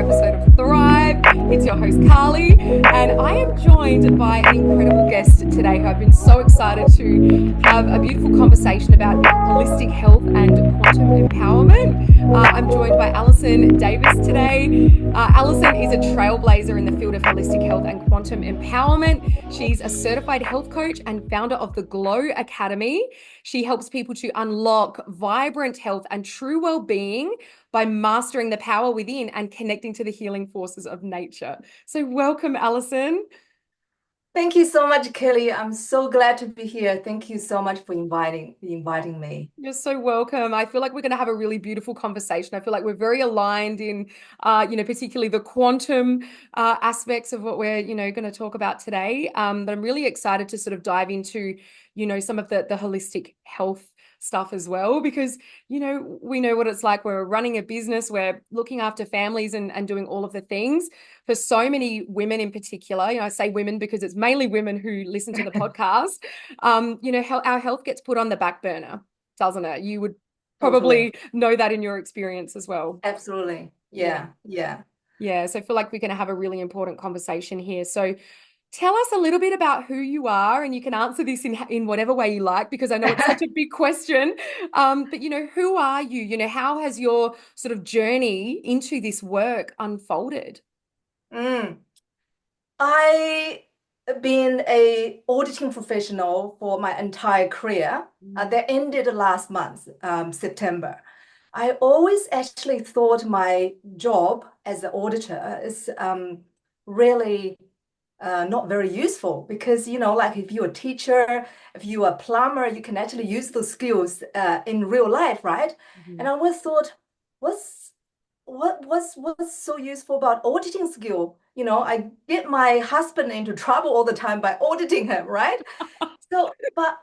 episode of Thrive. It's your host, Carly, and I am joined by an incredible guest today who I've been so excited to have a beautiful conversation about holistic health and quantum empowerment. I'm joined by Alison Davis today. Alison is a trailblazer in the field of holistic health and quantum empowerment. She's a certified health coach and founder of the Glow Academy. She helps people to unlock vibrant health and true well-being by mastering the power within and connecting to the healing forces of nature. So welcome, Alison. Thank you so much, Kelly. I'm so glad to be here. Thank you so much for inviting me. You're so welcome. I feel like we're going to have a really beautiful conversation. I feel like we're very aligned in, particularly the quantum aspects of what we're, going to talk about today. But I'm really excited to sort of dive into, some of the holistic health stuff as well, because, we know what it's like. We're running a business, we're looking after families and doing all of the things. For so many women in particular, I say women because it's mainly women who listen to the podcast, our health gets put on the back burner, doesn't it? You would Totally. probably know that in your experience as well. Absolutely. Yeah. Yeah. Yeah. So I feel like we're going to have a really important conversation here. So tell us a little bit about who you are, and you can answer this in whatever way you like, because I know it's such a big question. But who are you? How has your sort of journey into this work unfolded? Mm. I been a auditing professional for my entire career. That ended last month, September. I always actually thought my job as an auditor is really not very useful because, like if you're a teacher, if you're a plumber, you can actually use those skills in real life, right? And Mhm. I always thought, what's what's so useful about auditing skill? I get my husband into trouble all the time by auditing him, right? But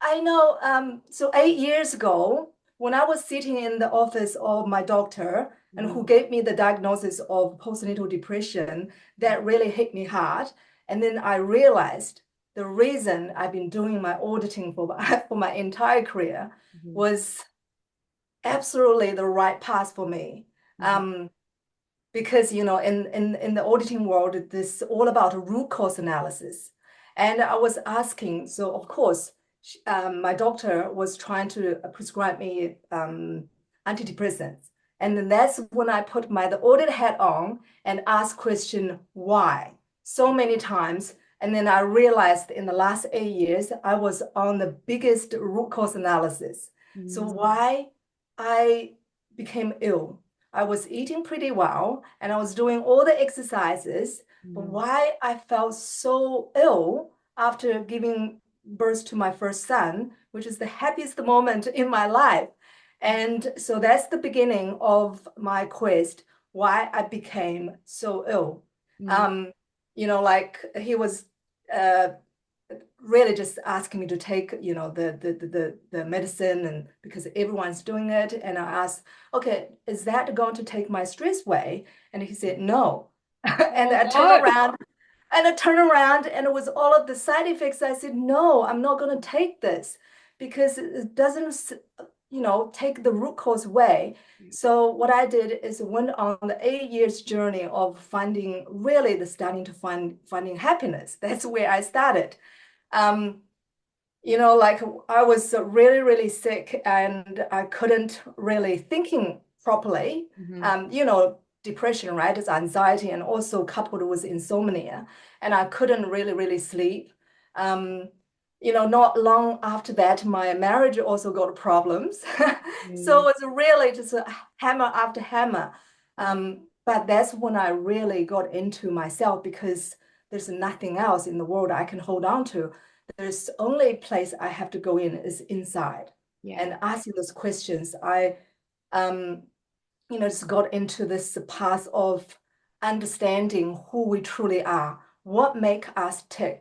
I know, so 8 years ago, when I was sitting in the office of my doctor and who Mhm. gave me the diagnosis of postnatal depression, that really hit me hard. And then I realized the reason I've been doing my auditing for my entire career Mhm. was absolutely the right path for me. Mhm. Because in the auditing world, this all about root cause analysis. And I was asking, so of course, my doctor was trying to prescribe me antidepressants. And then that's when I put the audit hat on and asked question why so many times. And then I realized in the last 8 years, I was on the biggest root cause analysis. So Mhm. why I became ill. I was eating pretty well and I was doing all the exercises, but Mhm. why I felt so ill after giving birth to my first son, which is the happiest moment in my life. And so that's the beginning of my quest, why I became so ill. Mhm. Um, like he was uh, really just asking me to take, the medicine, and because everyone's doing it. And I asked, okay, is that going to take my stress away? And he said, no. And Oh, I turned what? around and it was all of the side effects. I said, no, I'm not going to take this because it doesn't, take the root cause away. So what I did is went on the 8 years journey of finding really the starting to finding happiness. That's where I started. Um, like I was really, really sick and I couldn't really thinking properly. Mhm. Depression, right? It's anxiety and also coupled with insomnia. And I couldn't really, really sleep. Um, not long after that, my marriage also got problems. So it Mhm. was really just a hammer after hammer. But that's when I really got into myself because there's nothing else in the world I can hold on to. There's only place I have to go in is inside Yeah. and asking those questions. I, um, just got into this path of understanding who we truly are, what make us tick.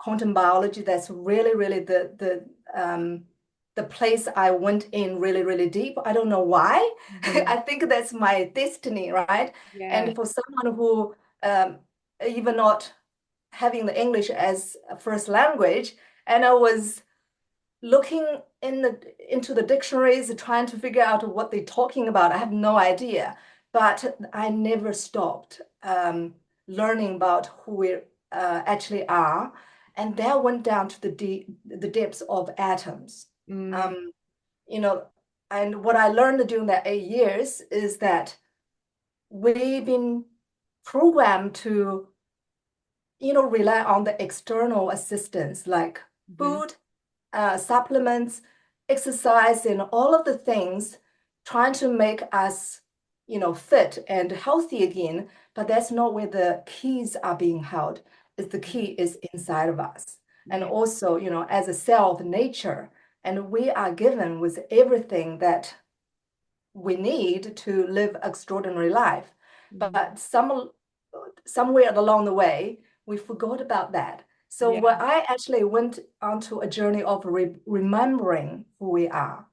Quantum biology, that's really, really the place I went in really, really deep. I don't know why. Mhm. I think that's my destiny, right? Yeah. And for someone who even not having the English as a first language, and I was looking into the dictionaries, trying to figure out what they're talking about. I have no idea. but I never stopped learning about who we actually are. And that went down to the depths of atoms. Mm, Um, you know, and what I learned during that 8 years is that we've been programmed to, rely on the external assistance like mhm. food, supplements, exercise, and all of the things trying to make us, fit and healthy again. But that's not where the keys are being held. Is the key is inside of us. And Yeah. also, as a cell of nature, and we are given with everything that we need to live extraordinary life. Mhm. But somewhere along the way, we forgot about that. So Yeah. what I actually went onto a journey of remembering who we are.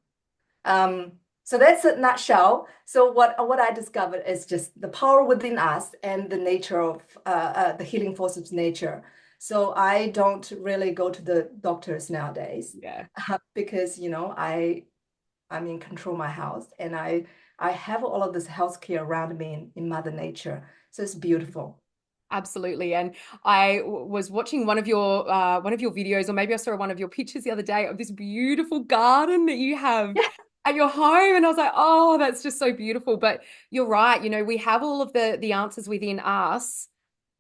Um, so that's a nutshell. So what I discovered is just the power within us and the nature of the healing force of nature. So I don't really go to the doctors nowadays Yeah. because I'm in control of my health, and I have all of this healthcare around me in Mother Nature. So it's beautiful. Absolutely. And I was watching one of your videos, or maybe I saw one of your pictures the other day of this beautiful garden that you have Yeah. at your home. And I was like, oh, that's just so beautiful. But you're right, we have all of the answers within us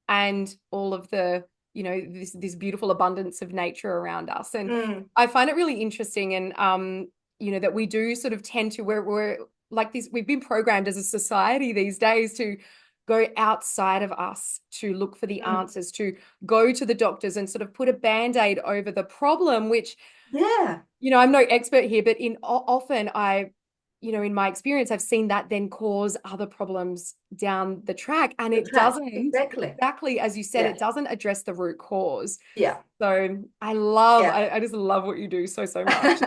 and all of the, this beautiful abundance of nature around us. And Mm, I find it really interesting and that we do sort of tend to we're like this, we've been programmed as a society these days to go outside of us to look for the mm. answers, to go to the doctors and sort of put a band-aid over the problem, which Yeah, I'm no expert here, but often in my experience, I've seen that then cause other problems down the track. And the it track. doesn't, Exactly. exactly as you said, Yeah. it doesn't address the root cause. Yeah. So Yeah. I just love what you do so, so much.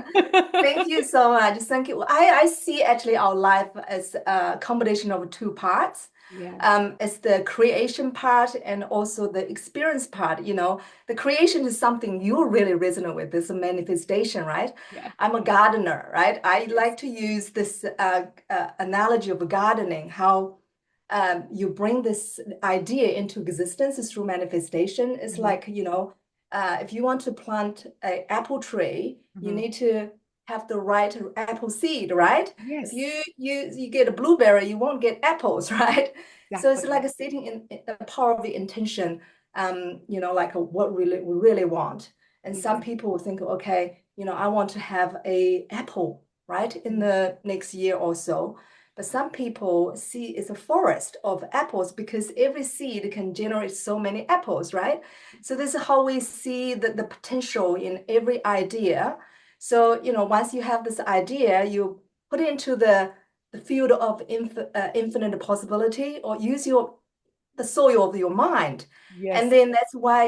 Thank you so much. Thank you. I see actually our life as a combination of two parts. Yeah, It's the creation part and also the experience part. The creation is something you really resonate with. It's a manifestation, right? yeah, I'm a gardener, right? I yes, like to use this analogy of gardening, how you bring this idea into existence through manifestation. It's hmm like, if you want to plant an apple tree, you hmm need to have the right apple seed, right? If yes, you get a blueberry, you won't get apples, right? So it's exactly. like a sitting in the power of the intention, like what we really want. And some Yeah, people will think, okay, I want to have a apple, right, in the next year or so. But some people see it's a forest of apples because every seed can generate so many apples, right? So this is how we see the potential in every idea. So, once you have this idea, you put it into the field of infinite possibility, or use the soil of your mind. And yes, then that's why,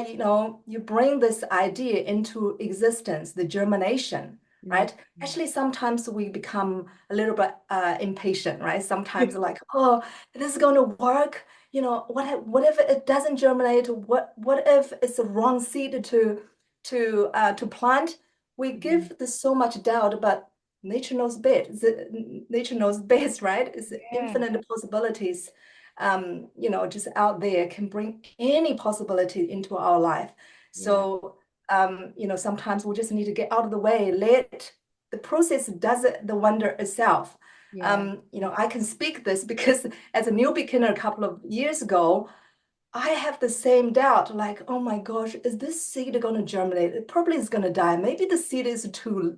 you bring this idea into existence, the germination, mm, right? Actually, sometimes we become a little bit impatient, right? Sometimes like, oh, this is going to work. What if it doesn't germinate? What if it's the wrong seed to plant? We mhm. give this so much doubt, but nature knows best. Nature knows best, right? It's Yeah, infinite possibilities, just out there can bring any possibility into our life. yeah, So, sometimes we just need to get out of the way, let the process does it, the wonder itself. yeah, I can speak this because as a new beginner a couple of years ago, I have the same doubt, like, oh my gosh, is this seed going to germinate? It probably is going to die. Maybe the seed is too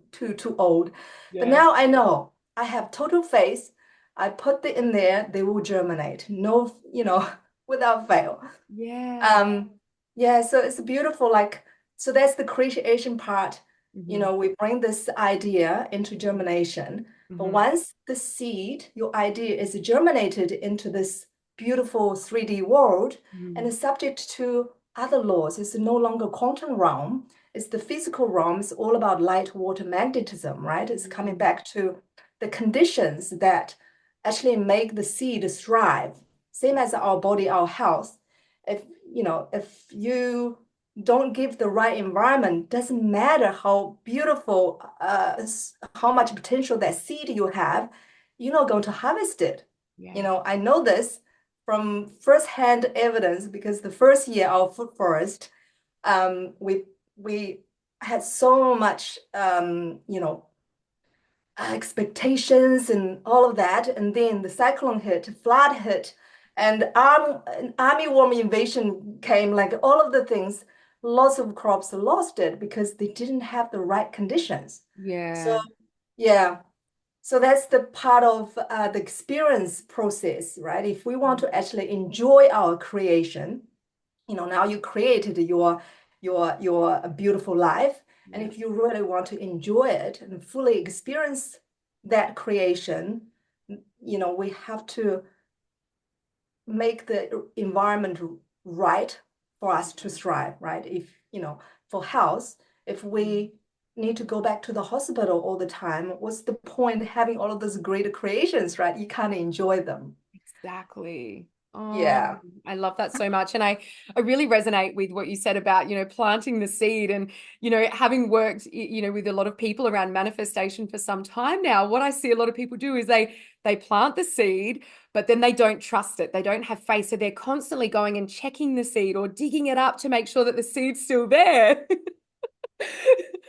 old. But yeah, now I know I have total faith. I put it in there, they will germinate. No, without fail. yeah. Um, yeah, so it's beautiful. Like, so that's the creation part. hmm We bring this idea into germination. But hmm once the seed, your idea is germinated into this beautiful 3D world and hmm is subject to other laws, it's no longer quantum realm. It's the physical realm. It's all about light, water, magnetism, right? It's coming back to the conditions that actually make the seed thrive. Same as our body, our health, if you don't give the right environment, doesn't matter how beautiful, how much potential that seed you have, you're not going to harvest it. You Yeah. know, I know this from firsthand evidence because the first year of food forest, we had so much, expectations and all of that. And then the cyclone hit, flood hit, and an army worm invasion came, like all of the things, lots of crops lost it because they didn't have the right conditions. So, Yeah. yeah. So that's the part of the experience process, right? If we want to actually enjoy our creation, now you created your beautiful life, and Yeah. if you really want to enjoy it and fully experience that creation, we have to make the environment right for us to thrive, right? If for health, if we need to go back to the hospital all the time, what's the point having all of those great creations, right? You can't enjoy them. Exactly. Oh, Yeah. I love that so much. And I really resonate with what you said about, planting the seed and, having worked, with a lot of people around manifestation for some time now. What I see a lot of people do is they plant the seed, but then they don't trust it. They don't have faith. So they're constantly going and checking the seed or digging it up to make sure that the seed's still there.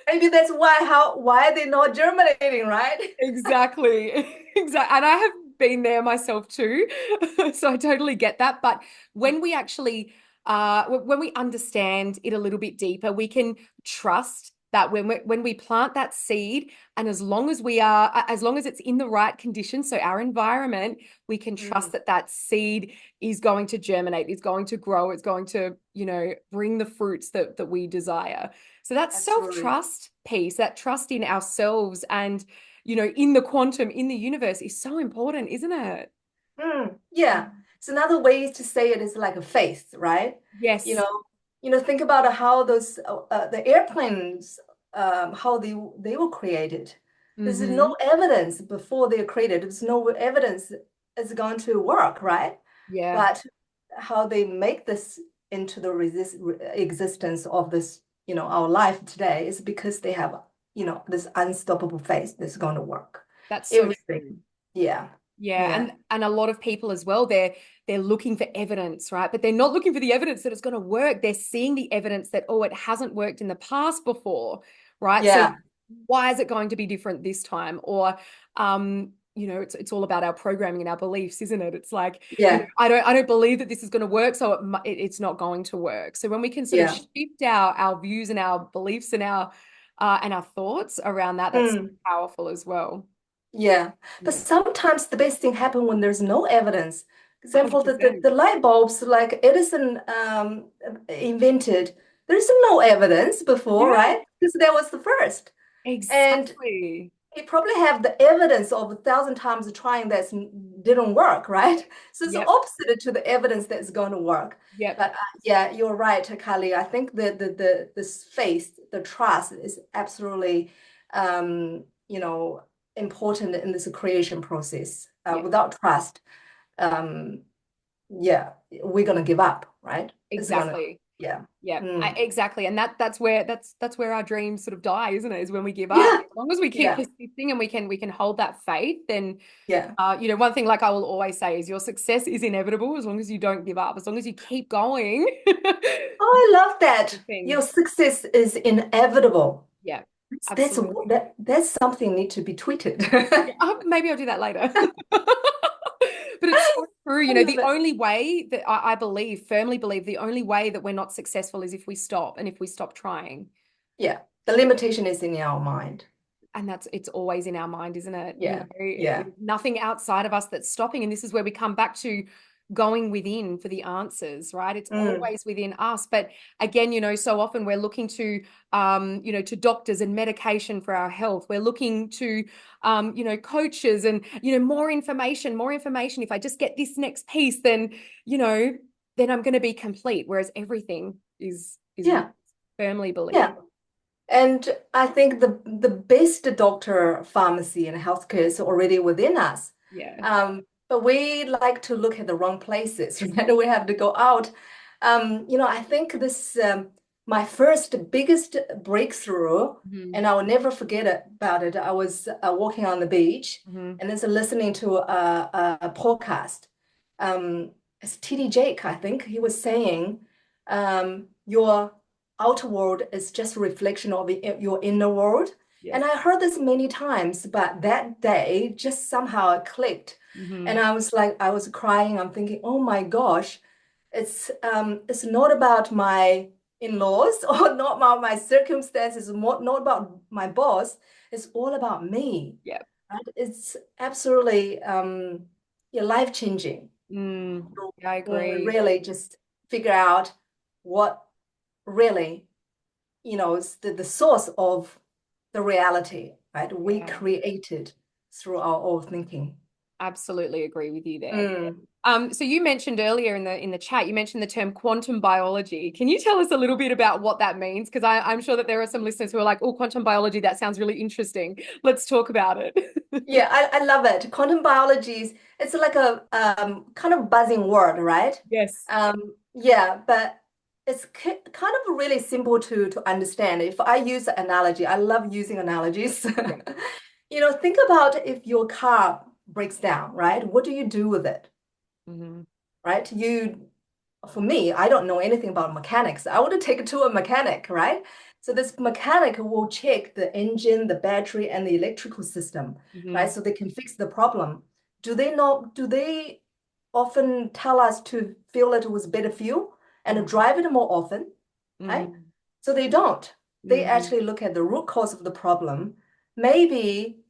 Maybe that's why they're not germinating, right? Exactly. Exactly. And I have been there myself too. So I totally get that. But when we actually when we understand it a little bit deeper, we can trust that when we plant that seed, and as long as it's in the right conditions, so our environment, we can trust Mm, that that seed is going to germinate, is going to grow, it's going to, bring the fruits that we desire. So that absolutely. self-trust piece, that trust in ourselves and, in the quantum, in the universe is so important, isn't it? Yeah. So another way to say it is like a faith, right? You Yes. know, think about how those the airplanes, how they were created. There's Mm-hmm. no evidence before they're created. There's no evidence it's going to work, right? Yeah. But how they make this into the existence of this, our life today is because they have, this unstoppable faith that's going to work. That's so Everything. true. Yeah. Yeah, Yeah. and a lot of people as well, they're looking for evidence, right? But they're not looking for the evidence that it's going to work. They're seeing the evidence that, oh, it hasn't worked in the past before, right? So Yeah. why is it going to be different this time? Or it's all about our programming and our beliefs, isn't it? It's like, Yeah. I don't believe that this is going to work, so it's not going to work. So when we can sort of Yeah. shift our views and our beliefs and our thoughts around that, that's Mm, powerful as well. yeah. But Yeah. sometimes the best thing happen when there's no evidence. Example, the, 100%. the light bulbs like Edison invented, there's no evidence before, Yeah, right? Because that was the first. And exactly. he probably have the evidence of 1,000 times trying that didn't work, right? So it's Yep. opposite to the evidence that's going to work. Yep. But yeah, you're right, Kali. I think the this faith, the trust is absolutely, important in this creation process. Yep. Without trust, um, yeah, we're gonna give up, right? It's gonna, Exactly. yeah. Yep. Mm. Exactly. And that's where our dreams sort of die, isn't it? Is when we give up. Yeah, As long as we keep yeah, persisting and we can hold that faith, then yeah. one thing like I will always say is your success is inevitable as long as you don't give up, as long as you keep going. Oh, I love that. Your Thing. success is inevitable. Yeah, That's absolutely. that's something need to be tweeted. Yeah, maybe I'll do that later. But it's so true. I love The it. only way that I believe, firmly believe, the only way that we're not successful is if we stop and if we stop trying. Yeah, the limitation is in our mind. And it's always in our mind, isn't it? Yeah, yeah. It's nothing outside of us that's stopping. And this is where we come back to going within for the answers, right? It's Mm, always within us. But again, so often we're looking to doctors and medication for our health. We're looking to, coaches and, more information, more information. If I just get this next piece, then I'm going to be complete. Whereas everything is with yeah, firmly believe. yeah. And I think the best doctor, pharmacy, and healthcare is already within us. Yeah. But we like to look at the wrong places, right? We have to go out. I think this. my first biggest breakthrough, Hmm. and I will never forget about it. I was walking on the beach Hmm. and then listening to a podcast. It's TD Jake, I think. He was saying, your outer world is just a reflection of your inner world. And Yes. I heard this many times, but that day just somehow it clicked. Hmm. And I was like, I was crying. I'm thinking, oh my gosh, it's not about my in-laws or not about my circumstances, not about my boss. It's all about me. Yeah. Right? It's absolutely yeah, life-changing Mm. Yeah, I when we agree. really just figure out what really, is the source of the reality, right? We Yeah. created through our own thinking. Absolutely agree with you there. Mm. So you mentioned earlier in the chat, you mentioned the term quantum biology. Can you tell us a little bit about what that means? Because I'm sure that there are some listeners who are like, oh, quantum biology, that sounds really interesting. Let's talk about it. Yeah, I love it. Quantum biology it's like a kind of buzzing word, right? Yes. Yeah, but it's kind of really simple to understand. If I use an analogy, I love using analogies. Yeah. Think about if your car breaks down, right? What do you do with it, Hmm. right? For me, I don't know anything about mechanics. I would take it to a mechanic, right? So this mechanic will check the engine, the battery, and the electrical system, right? Hmm. So they can fix the problem. Do they often tell us to fill it with better fuel and Hmm. drive it more often, right? Hmm. So they don't. They Hmm. actually look at the root cause of the problem. Maybe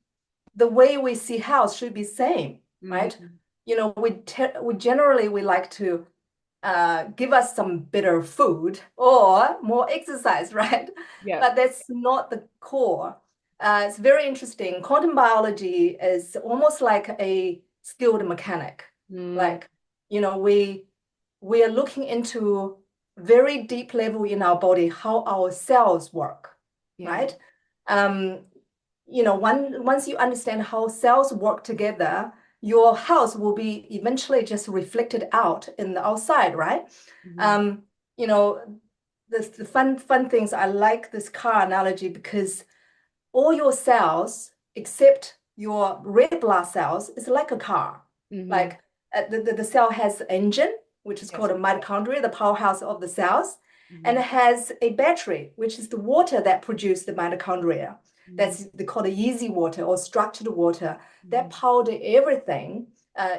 the way we see health should be same, right? Hmm. We generally we like to give us some better food or more exercise, right? Yeah. But that's not the core. It's very interesting. Quantum biology is almost like a skilled mechanic. Mm. Like, we are looking into very deep level in our body how our cells work, Yeah. right? Um, once you understand how cells work together, your health will be eventually just reflected out in the outside, right? Hmm. Um, you know, the fun things, I like this car analogy because all your cells except your red blood cells is like a car. Hmm. Like the cell has an engine, which is Yes. called a mitochondria, the powerhouse of the cells, and Hmm. it has a battery, which is the water that produces the mitochondria. Hmm. That's they call it easy water or structured water that Hmm. powered everything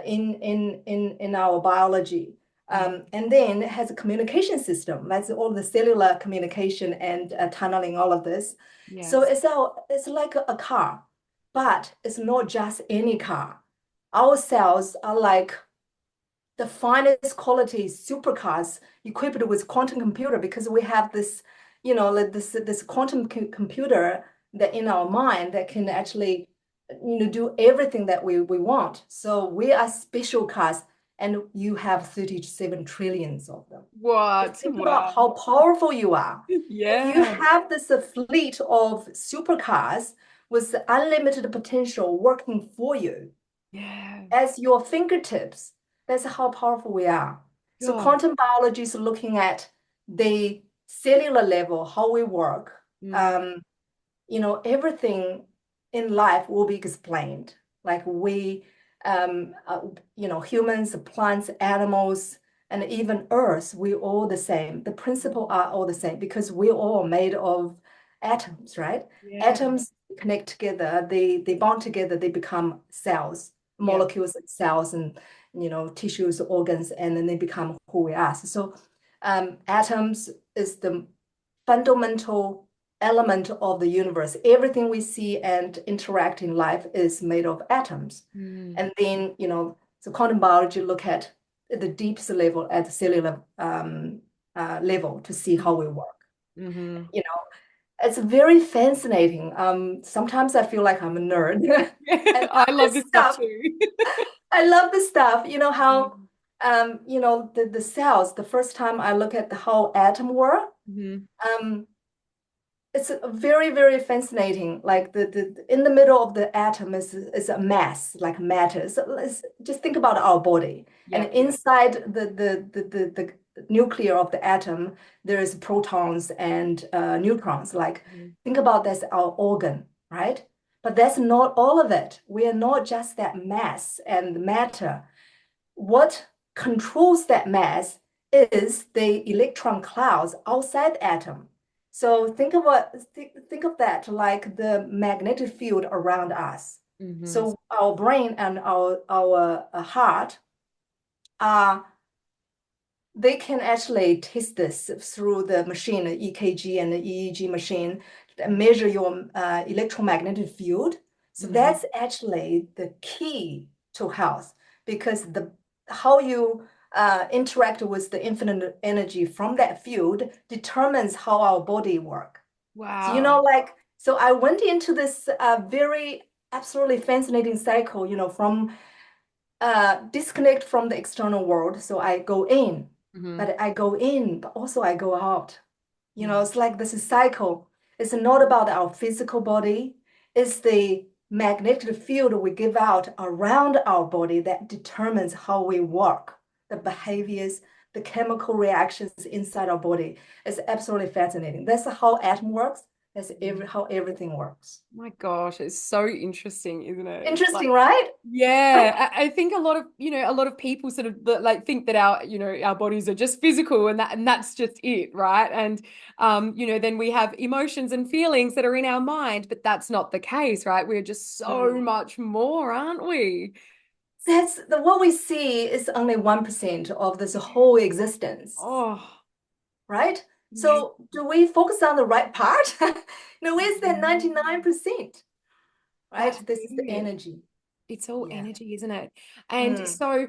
in our biology. Hmm. And then it has a communication system. That's all the cellular communication and tunneling, all of this. So Yes. it's like a car, but it's not just any car. Our cells are like the finest quality supercars equipped with quantum computer because we have this, like this quantum computer that in our mind that can actually, do everything that we want. So we are special cars, and you have 37 trillions of them. Just What? think about Wow. how powerful you are. If you Yeah. have this fleet of supercars with unlimited potential working for you Yeah. as your fingertips, that's how powerful we are. So God. quantum biology is looking at the cellular level, how we work. Mm. Um, everything in life will be explained. Like humans, plants, animals, and even Earth, we all the same. The principle are all the same because we're all made of atoms, right? Yeah. Atoms connect together, they bond together, they become cells, Yeah. molecules, cells, and tissues, organs, and then they become who we are. So atoms is the fundamental element of the universe. Everything we see and interact in life is made of atoms. Mm. And then, so quantum biology look at the deepest level, at the cellular level to see how we work. Mm-hmm. You know, it's very fascinating. Sometimes I feel like I'm a nerd. I I love love this this stuff stuff. too. I love this stuff. You know how, Mm-hmm. the cells, the first time I look at the whole atom world, Mm-hmm. um, it's very, very fascinating. Like in the middle of the atom is a mass, like matter. So let's just think about our body. And Yeah. inside nuclear of the atom, there is protons and neutrons. Like, Mhm. think about that's our organ, right? But that's not all of it. We are not just that mass and matter. What controls that mass is the electron clouds outside the atom. So think of that like the magnetic field around us. Mhm. So our brain and our heart are they can actually test this through the machine, the EKG and the EEG machine, measure your electromagnetic field. So Mhm. that's actually the key to health because the how you interact with the infinite energy from that field determines how our body work. So Wow. so I went into this very absolutely fascinating cycle, from disconnect from the external world. So I go in, Mhm. but I go in, but also I go out. Mhm. It's like this cycle. It's not about our physical body, it's the magnetic field we give out around our body that determines how we work, the behaviors, the chemical reactions inside our body. It's absolutely fascinating. That's how atom works. That's how everything works. My gosh, it's so interesting, isn't it? It's like, Interesting, right? yeah, I think a lot of people sort of like think that our bodies are just physical and that's just it, right? And then we have emotions and feelings that are in our mind, but that's not the case, right? We're just so Mm. much more, aren't we? That's what we see is only 1% of this whole existence, Oh, right? yeah. So do we focus on the right part? No, where's that 99%? That's Right? This is the it. energy. It's all Yeah. energy, isn't it? And Mm, so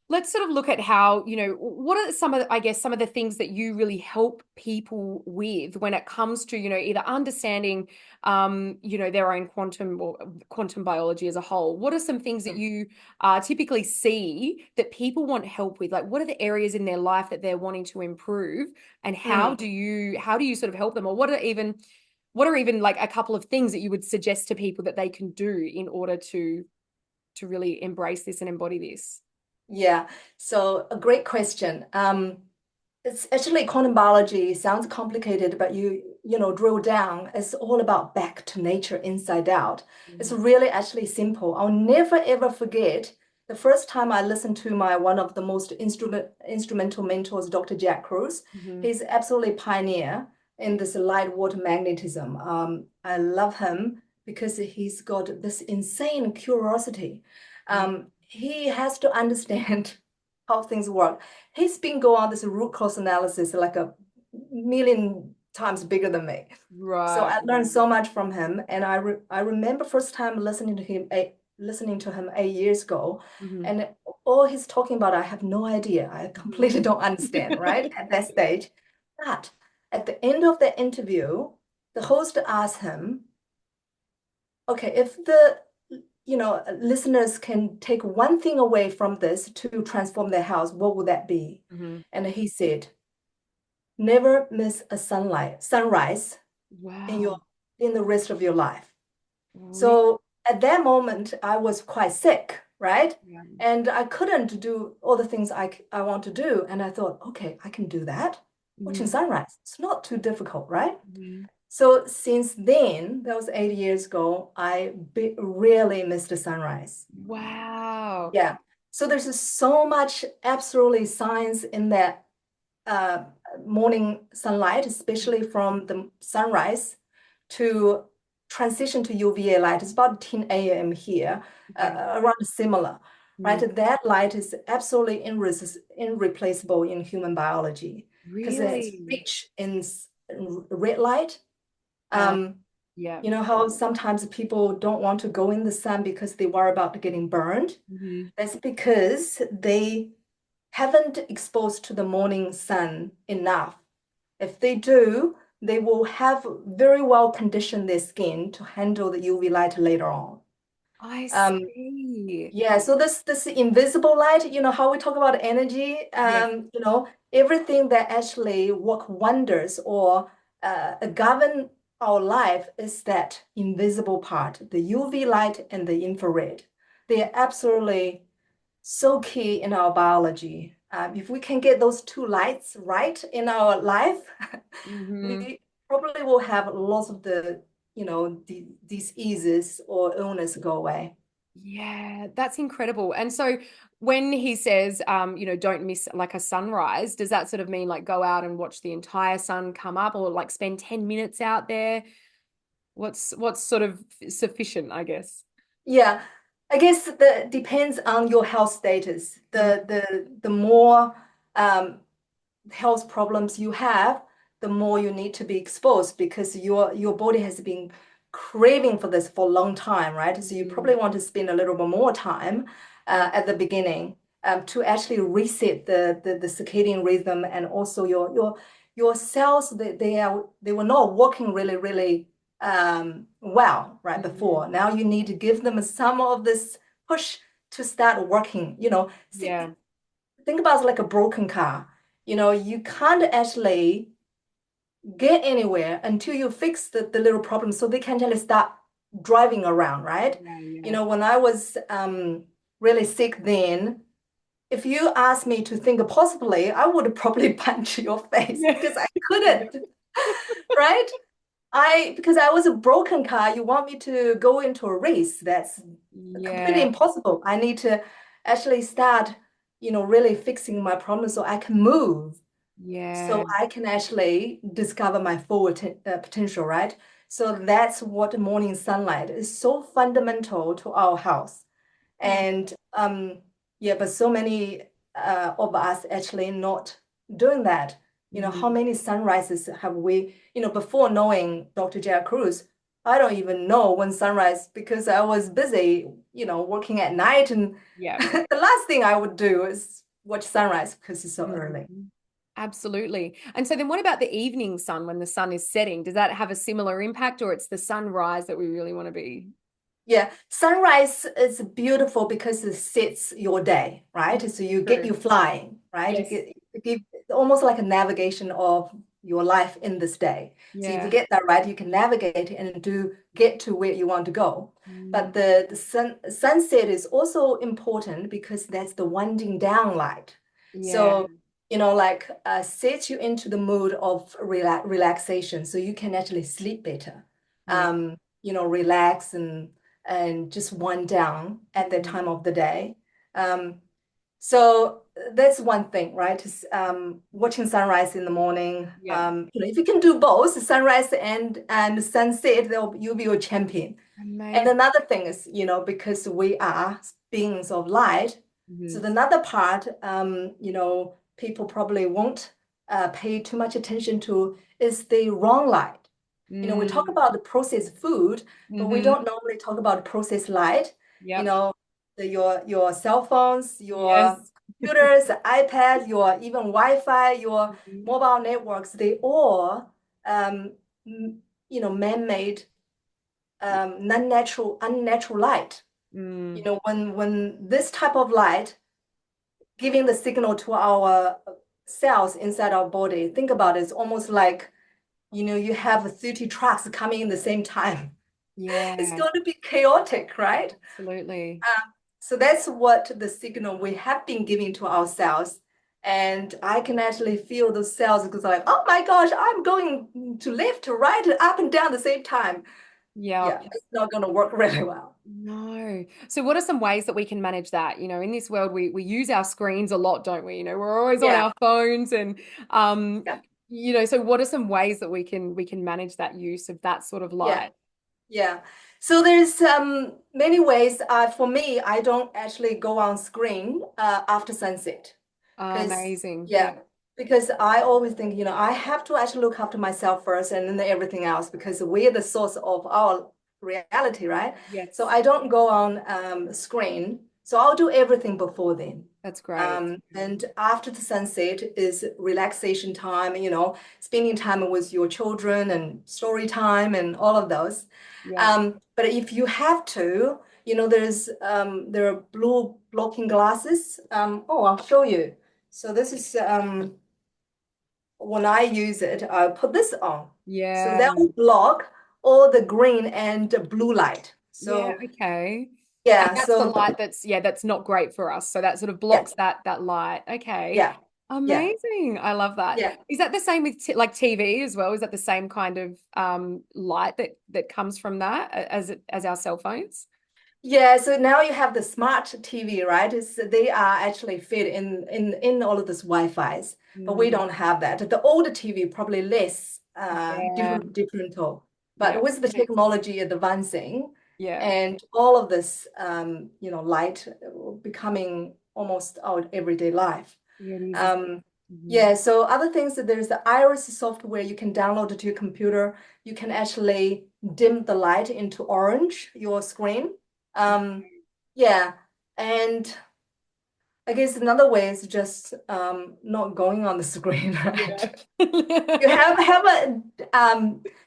let's sort of look at how, what are I guess, some of the things that you really help people with when it comes to, either understanding, their own quantum or quantum biology as a whole. What are some things that mm, you typically see that people want help with? Like, what are the areas in their life that they're wanting to improve, and mm. how do you sort of help them, or what are even like a couple of things that you would suggest to people that they can do in order to really embrace this and embody this? Yeah. So a great question. It's actually quantum biology sounds complicated, but drill down, it's all about back to nature inside out. It's Mm. really actually simple. I'll never ever forget the first time I listened to my one of the most instrumental mentors, Dr. Jack Kruse. Mhm. He's absolutely pioneer in this light water magnetism. I love him because he's got this insane curiosity. Mm. He has to understand how things work. He's been going on this root cause analysis like a million times bigger than me. So Right. I learned so much from him, and I remember first time listening to him 8 years ago, Mhm. and all he's talking about, I have no idea. I Mhm. completely don't understand, right? At that stage. But at the end of the interview, the host asked him, okay, if the listeners can take one thing away from this to transform their house, what would that be? Mhm. And he said, never miss a sunrise in Wow. your in the rest of your life. Really? So at that moment, I was quite sick, right? Yeah. And I couldn't do all the things I want to do. And I thought, okay, I can do that. Watching Mhm. sunrise. It's not too difficult, right? Mhm. So since then, that was 8 years ago, I really missed the sunrise. Wow. Yeah. So there's just so much absolutely science in that uh, morning sunlight, especially from the sunrise to transition to UVA light. It's about 10 a.m. here, Okay. around similar, Mhm. right? That light is absolutely irreplaceable in human biology because it's Really? rich in red light. Uh, Um, yeah. you know how sometimes people don't want to go in the sun because they worry about getting burned? Mhm. That's because they haven't exposed to the morning sun enough. If they do, they will have very well conditioned their skin to handle the UV light later on. I Um, see. yeah, so this invisible light, how we talk about energy, Yes. everything that actually work wonders or govern our life is that invisible part, the UV light and the infrared. They are absolutely so key in our biology. If we can get those two lights right in our life, Hmm. we probably will have lots of the diseases or illness go away. Yeah, that's incredible. And so when he says, don't miss like a sunrise, does that sort of mean like go out and watch the entire sun come up or like spend 10 minutes out there? What's sort of sufficient, I guess? Yeah, I guess that depends on your health status. Mm, The more um, health problems you have, the more you need to be exposed because your body has been craving for this for a long time, right? So you probably mm, want to spend a little bit more time yeah, at the beginning to actually reset the circadian rhythm and also your cells they were not working really well right mm, before. Now you need to give them some of this push to start working. yeah, Think about it like a broken car. You can't actually get anywhere until you fix the little problem so they can actually start driving around, right? yeah, yeah. When I was really sick then, if you asked me to think possibly, I would probably punch your face Yeah. because I couldn't, right? Because I was a broken car, you want me to go into a race. That's completely Yeah, impossible. I need to actually start, really fixing my problem so I can move, yeah. so I can actually discover my full potential, right? So that's what morning sunlight is so fundamental to our health. Mm, And yeah, but so many of us actually not doing that. How mm. many sunrises have we, before knowing Dr. Jack Cruz, I don't even know when sunrise because I was busy, working at night. And Yeah. the last thing I would do is watch sunrise because it's so early. Mhm. Absolutely. And so then what about the evening sun when the sun is setting? Does that have a similar impact or it's the sunrise that we really want to be? Yeah, sunrise is beautiful because it sets your day, right? So you get True. you flying, right? Yes. You give almost like a navigation of your life in this day. So if you Yeah. get that right, you can navigate and get to where you want to go. Mm, But the sunset is also important because that's the winding down light. yeah. So, like set you into the mood of relaxation so you can actually sleep better. Yeah. Relax and just wind down at that Mm, time of the day. Um, so that's one thing, right? Is, watching sunrise in the morning. yeah. If you can do both sunrise and sunset, you'll be a champion. And Amazing. another thing is, because we are beings of light, so Mhm. another part, people probably won't pay too much attention to is the wrong light. We talk Mm, about the processed food, but we hmm. don't normally talk about processed light. You Yep. know, your cell phones, your Yes. computers, iPad, your even Wi-Fi, your Mhm. mobile networks, they all um, man-made, non-natural, unnatural light. Mm, When this type of light giving the signal to our cells inside our body, think about it, it's almost like you have 30 trucks coming in the same time. It's yeah, going to be chaotic, right? absolutely. So that's what the signal we have been giving to our cells. And I can actually feel those cells because like, oh my gosh, I'm going to left, to right, up and down at the same time. Yep. Yeah, it's not going to work really well. No. So what are some ways that we can manage that? In this world we use our screens a lot, don't we? We're always on Yeah, our phones and yeah, so what are some ways that we can manage that use of that sort of yeah. light? Yeah. So there's many ways. For me, I don't actually go on screen after sunset because Amazing. yeah, Yeah. because I always think, I have to actually look after myself first and then everything else because we're the source of our reality, right? So Yes. I don't go on screen. So I'll do everything before then. That's great. And after the sunset is relaxation time, spending time with your children and story time and all of those. Yeah. But if you have to, there are blue blocking glasses. I'll show you. So this is when I use it, I'll put this on. So Yeah. that will block all the green and blue light. Yeah, So okay. Yeah, And that's the so light that's not great for us. So that sort of yeah, blocks that light. Okay. yeah, yeah, Amazing. I love that. yeah. Is that the same with t like TV as well? Is that the same kind of light that comes from that as our cell phones? Yeah, so now you have the smart TV, right? They are actually fit in all of this Wi-Fi's, but we Mm, don't have that. The older TV probably less yeah. differential, Yeah. but with the Makes sense. technology advancing Yeah. and all of this, light becoming almost our everyday life. Yeah, it is. Um, Mhm. yeah, so other things, there's the Iris software you can download to your computer. You can actually dim the light into orange, your screen. Um, yeah, and I guess another way is just not going on the screen, Yeah. right? You have a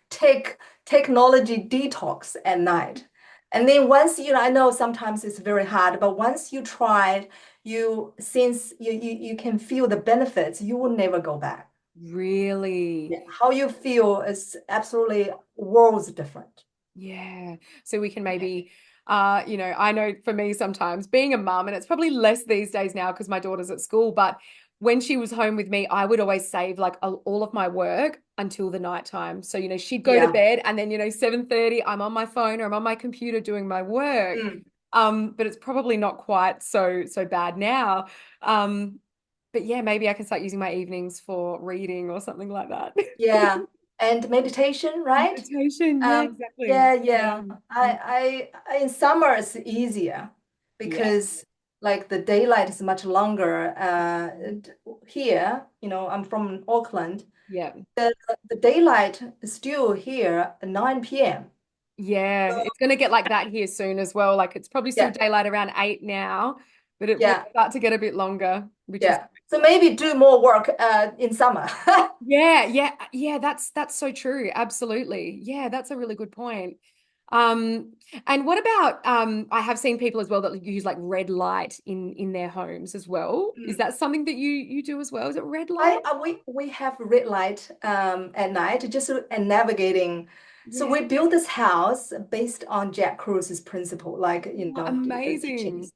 tech technology detox at night. And then once I know sometimes it's very hard, but once you try it, since you can feel the benefits, you will never go back. Really? Yeah. How you feel is absolutely worlds different. Yeah. So we can Yeah. maybe, I know for me sometimes being a mum, and it's probably less these days now because my daughter's at school, but when she was home with me, I would always save like all of my work until the nighttime. So, she'd go to Yeah. bed and then, 7:30, I'm on my phone or I'm on my computer doing my work. Mm. But it's probably not quite so bad now. Um, but yeah, maybe I can start using my evenings for reading or something like that. Yeah. And meditation, right? Meditation. Yeah, exactly. Yeah, yeah. Mm. In summer it's easier Yeah. because like the daylight is much longer. Here, I'm from Auckland. Yeah. The daylight is still here at 9 p.m. Yeah. It's going to get like that here soon as well. Like it's probably still Yeah, daylight around 8 now, but it will yeah, start to get a bit longer, which is yeah. So maybe do more work in summer. yeah. That's so true. Absolutely. Yeah, that's a really good point. Um, and what about I have seen people as well that use like red light in their homes as well. Is that something that you do as well? Is it red light? We have red light at night just and navigating. So Yeah. we built this house based on Jack Cruse's principle, like Oh, the amazing. teachings.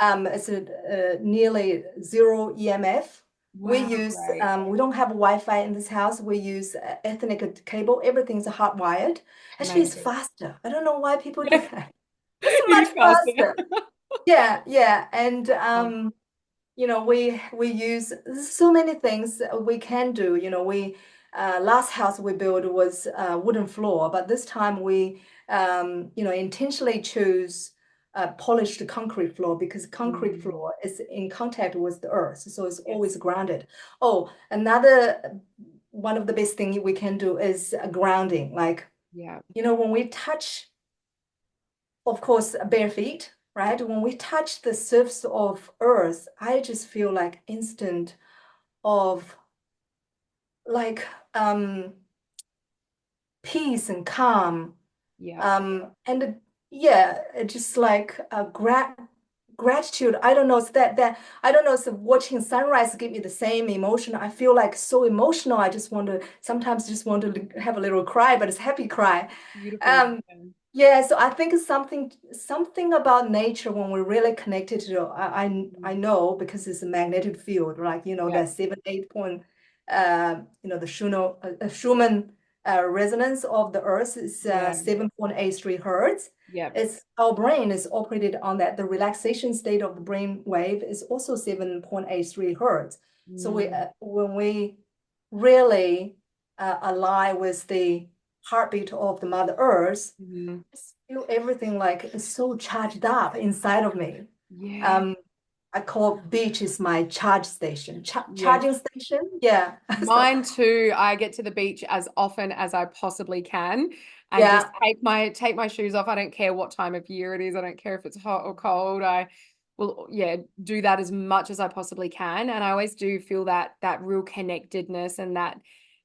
It's a nearly zero EMF. Wow, great. We don't have Wi-Fi in this house. We use Ethernet cable. Everything's hardwired. Actually, it's Amazing. faster. I don't know why people do Yeah, that. It's it much is faster. faster. Yeah, yeah, and Um, we use so many things we can do. We last house we built was wooden floor, but this time we intentionally choose polished concrete floor because concrete mm, floor is in contact with the earth, so it's yes. always grounded. Oh, another one of the best thing we can do is grounding. Like, Yeah. when we touch, of course, bare feet, right? When we touch the surface of earth, I just feel like instant of like peace and calm. Yeah. And yeah, it's just like a gratitude. I don't know, it's that I don't know, so watching sunrise give me the same emotion. I feel like so emotional. I just want to sometimes just want to have a little cry, but it's happy cry. Beautiful. Um, Yeah. Yeah, so I think it's something about nature when we're really connected to I Mm, know because it's a magnetic field, like yeah. that 7 8 point the Schumann resonance of the Earth is Yeah. 7.83 hertz. Yeah. It's our brain is operated on that. The relaxation state of the brain wave is also 7.83 hertz. So Mm, when we really align with the heartbeat of the Mother Earth, mhm. I feel everything like is so charged up inside of me. Yeah. Um, I call beach is my charge station, Yes. charging station. Yeah. So Mine too. I get to the beach as often as I possibly can and just yeah. take my shoes off. I don't care what time of year it is. I don't care if it's hot or cold. I will, yeah, do that as much as I possibly can. And I always do feel that real connectedness and that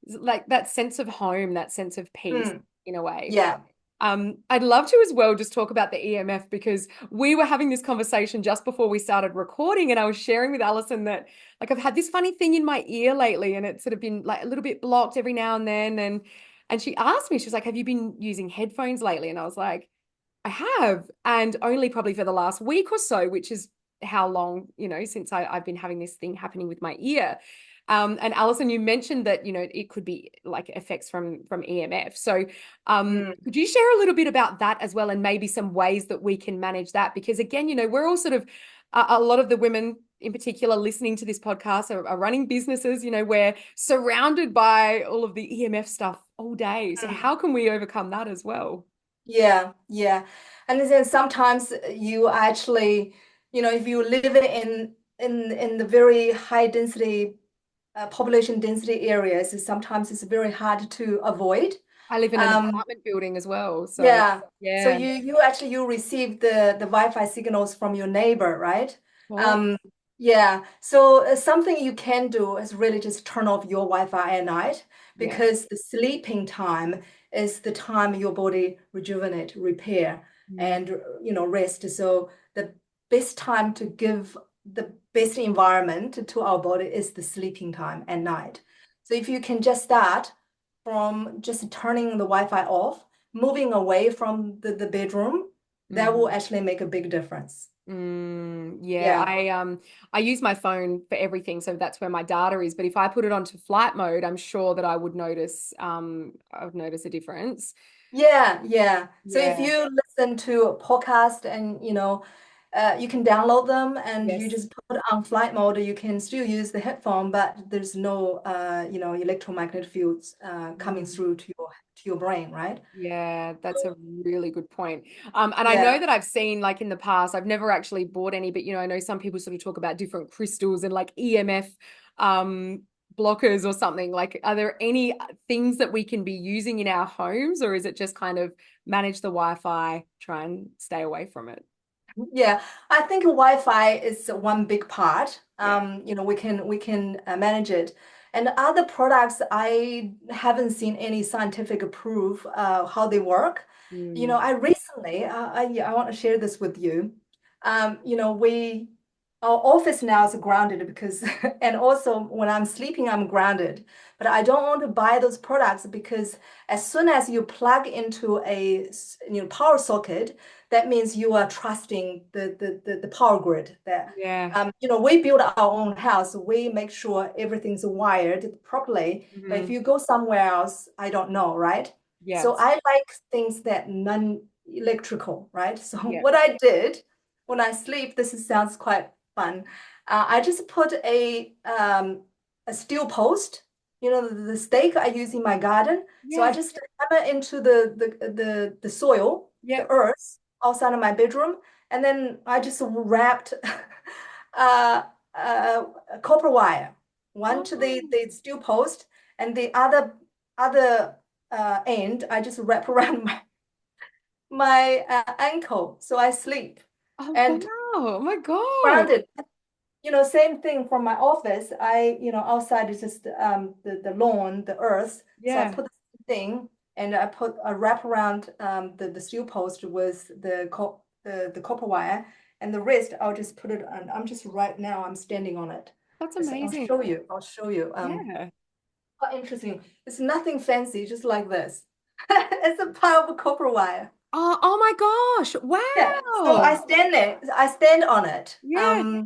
like that sense of home, that sense of peace Mm, in a way. yeah. I'd love to as well just talk about the EMF because we were having this conversation just before we started recording, and I was sharing with Alison that like I've had this funny thing in my ear lately, and it's sort of been like a little bit blocked every now and then. And she asked me, she was like, "Have you been using headphones lately?" And I was like, I have, and only probably for the last week or so, which is how long, since I've been having this thing happening with my ear. And Alison, you mentioned that, it could be like effects from EMF. So Mm. could you share a little bit about that as well, and maybe some ways that we can manage that? Because again, we're all sort of a lot of the women in particular listening to this podcast are running businesses, we're surrounded by all of the EMF stuff all day. So Mm. how can we overcome that as well? Yeah, yeah. And then sometimes you actually, if you live in the very high density population density areas, sometimes it's very hard to avoid. I live in an Um, apartment building as well. So yeah. So yeah. you receive the Wi-Fi signals from your neighbor, right? Oh, Um, yeah. So something you can do is really just turn off your Wi-Fi at night, yeah. because the sleeping time is the time your body rejuvenate, repair, Mm, and rest. So the best time to give the best environment to our body is the sleeping time at night. So if you can just start from just turning the Wi-Fi off, moving away from the bedroom, that will mm, actually make a big difference. yeah. Yeah. I use my phone for everything, so that's where my data is. But if I put it onto flight mode, I'm sure that I would notice a difference. Yeah, yeah. So if Yeah. you listen to a podcast and you can download them and you Yes. just put on flight mode, you can still use the headphone, but there's no electromagnetic fields coming Mm. through to your brain, right? Yeah, that's a really good point. And I know Yeah. that I've seen like in the past, I've never actually bought any, but I know some people sort of talk about different crystals and like EMF um blockers or something. Like, are there any things that we can be using in our homes, or is it just kind of manage the Wi-Fi, try and stay away from it? Yeah, I think Wi-Fi is one big part. Yeah. We can manage it, and other products I haven't seen any scientific proof how they work. Mm. I recently I want to share this with you. We our office now is grounded because, and also when I'm sleeping, I'm grounded. But I don't want to buy those products because as soon as you plug into a power socket, that means you are trusting the power grid that Yeah. we build our own house. We make sure everything's wired properly. But if Hmm. you go somewhere else, I don't know, right? Yeah. So I like things that non-electrical, right? So Yeah. what I did when I sleep, sounds quite fun. I just put a steel post, the stake I use in my garden. So I Yeah. just hammer into the soil, Yeah. the earth outside of my bedroom, and then I just wrapped uh, uh, copper wire, one to Oh, the steel post, and the other end I just wrap around my ankle, so I sleep oh wow. and Oh my God. grounded. Same thing from my office. Outside is just the lawn, the earth. So I Yeah. put the thing and I put a wrap around the steel post with the copper wire, and the rest I'll just put it on. I'm standing on it. That's I'll amazing. show you. I'll show you. Yeah. Quite interesting. It's nothing fancy, just like this. It's a pile of copper wire. Oh my gosh. Yeah. So I Wow. stand there. I stand on it. Yeah,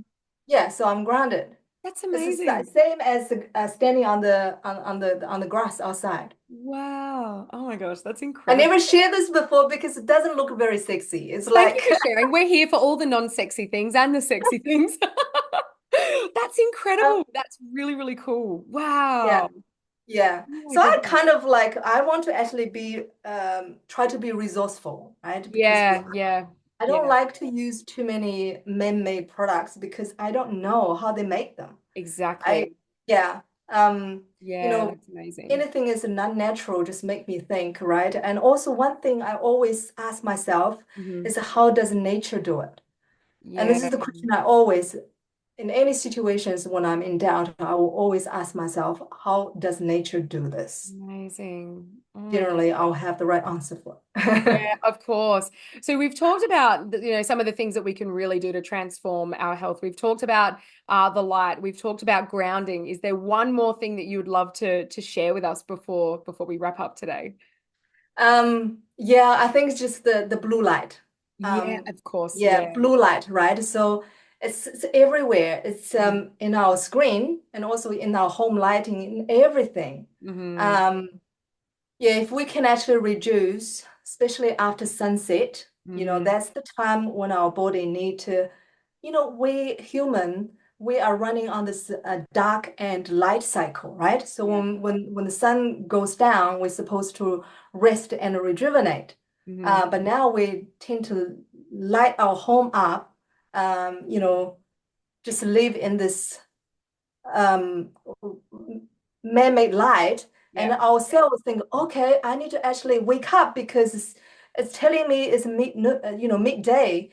Yeah. So I'm grounded. that's This is the amazing. same as standing on the grass outside. Wow. Oh my gosh, that's I incredible. never shared this before because it doesn't look very sexy. It's Thank you like, for sharing. We're here for all the non-sexy things and the sexy things. That's um, incredible. That's really, really cool. yeah, Wow. yeah. Oh my So I goodness. kind of like I want to actually be try to be resourceful, right? Because Yeah, yeah, I don't yeah, like to use too many man-made products because I don't know how they make them. I exactly. yeah. Um, you Yeah, know, that's amazing. anything is not natural, just make me think, right? And also one thing I always ask myself Hmm. is how does nature do it? And this Yeah, is the question I always, in any situations when I'm in doubt, I will always ask myself, how does nature do this? amazing. Oh my God. Generally, I'll have the right answer for it. Yeah, of course. So we've talked about some of the things that we can really do to transform our health. We've talked about the light. We've talked about grounding. Is there one more thing that you would love to share with us before we wrap up today? Yeah, I think it's just the blue light. Yeah, of course. Yeah, Yeah. blue light, right? So it's everywhere. It's in our screen and also in our home lighting, in everything. Mm-hmm. Um, yeah, if we can actually reduce, especially after sunset, Mm-hmm. that's the time when our body need to, we human, we are running on this dark and light cycle, right? So Yeah. when the sun goes down, we're supposed to rest and rejuvenate. Mm-hmm. But now we tend to light our home up, just live in this um, man-made light, and Yeah. our cells think, okay, I need to actually wake up because it's telling me it's midday.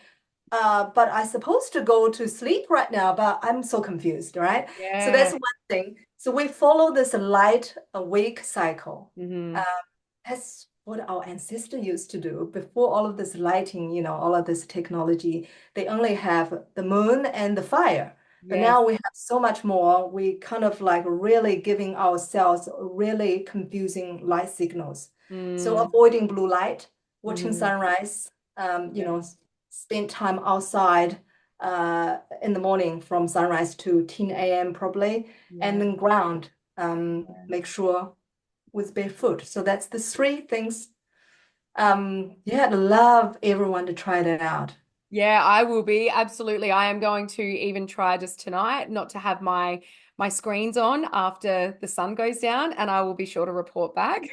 But I'm supposed to go to sleep right now, but I'm so confused, right? So Yeah. that's one thing. So we follow this light awake cycle. Mm-hmm. Um, that's what our ancestors used to do before all of this lighting, all of this technology. They only have the moon and the fire. But Yes. now we have so much more. We kind of like really giving ourselves really confusing light signals. So Mm. avoiding blue light, watching Mm-hmm. sunrise, Yeah. spend time outside in the morning from sunrise to 10 a.m. probably, and Yeah. then ground. Make sure with barefoot. So that's the three things. Yeah, I'd love everyone to try that out. Yeah, I will be. Absolutely. I am going to even try just tonight not to have my screens on after the sun goes down, and I will be sure to report back.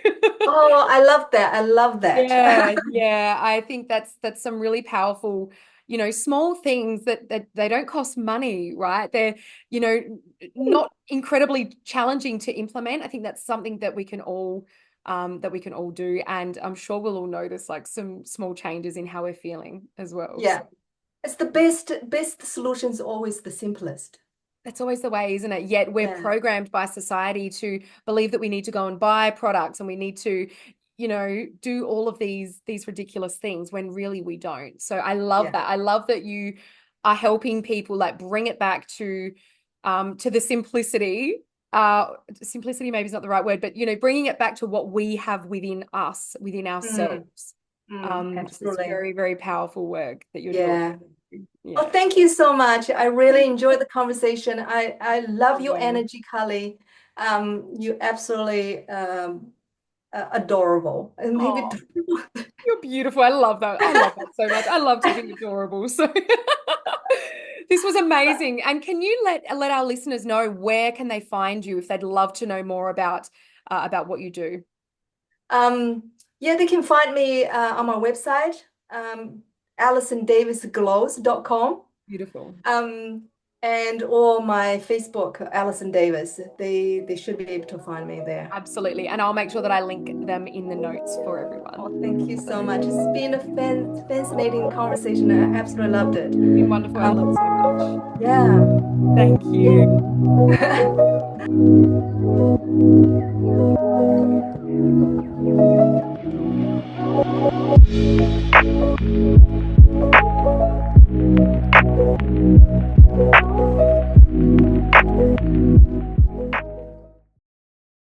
Oh, I love that. I love that. Yeah, yeah. I think that's some really powerful, small things that they don't cost money, right? They're, not incredibly challenging to implement. I think that's something that we can all do. And I'm sure we'll all notice like some small changes in how we're feeling as well. So Yeah, it's the best solution is always the simplest. that's always the way, isn't it? Yet we're Yeah, programmed by society to believe that we need to go and buy products and we need to, do all of these ridiculous things when really we don't. So I love yeah. that. I love that you are helping people like bring it back to the simplicity. Simplicity maybe is not the right word, but bringing it back to what we have within us, within Mm, ourselves. It's absolutely. very, very powerful work that you're doing. Yeah. Oh, Yeah. thank you so much. I really enjoyed the conversation. I love your Yeah. energy, Kali. You absolutely adorable. And maybe Oh. You're beautiful. I love that. I love that so much. I love to be adorable. So this was amazing. And can you let our listeners know where can they find you if they'd love to know more about what you do? yeah, they can find me on my website, AlisonDavisGlows.com. Beautiful. Um, and or my Facebook, Alison Davis. They should be able to find me there. Absolutely. And I'll make sure that I link them in the notes for Oh, everyone. thank you so So much. It's been a fascinating conversation. I absolutely loved it. it's been wonderful. I love it so much. Yeah. Thank you. Yeah.